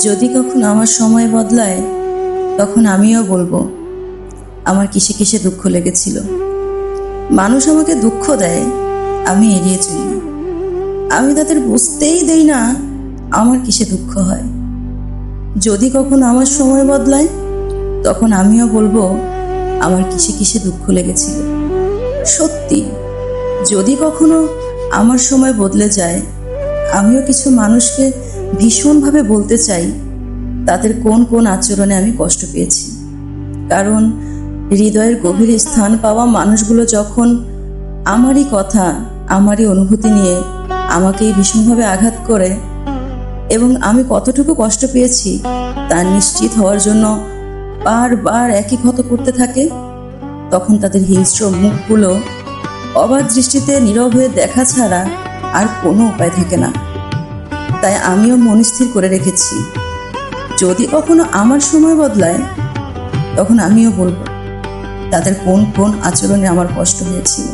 যদি কখনো আমার সময় বদলায়, তখন আমিও বলবো আমার কিসে কিসে দুঃখ লেগেছিল। মানুষ আমাকে দুঃখ দেয়, আমি এড়িয়ে চলি। আমি তাদের বুঝতেই দেই না আমার কিসে দুঃখ হয়। যদি কখনো আমার সময় বদলায়, তখন আমিও বলবো আমার কিসে কিসে দুঃখ লেগেছিল। সত্যি, যদি কখনো আমার সময় বদলে যায়, আমিও কিছু মানুষকে ভীষণভাবে বলতে চাই তাদের কোন কোন আচরণে আমি কষ্ট পেয়েছি। কারণ হৃদয়ের গভীরে স্থান পাওয়া মানুষগুলো যখন আমারই কথা, আমারই অনুভূতি নিয়ে আমাকেই ভীষণভাবে আঘাত করে এবং আমি কতটুকু কষ্ট পেয়েছি তা নিশ্চিত হওয়ার জন্য বারবার একই ক্ষত করতে থাকে, তখন তাদের হিংস্র মুখগুলো অবাক দৃষ্টিতে নীরব হয়ে দেখা ছাড়া আর কোনো উপায় থাকে না। তাই আমিও মনস্থির করে রেখেছি, যদি কখনো আমার সময় বদলায়, তখন আমিও বলবো তাদের কোন কোন আচরণে আমার কষ্ট হয়েছিল।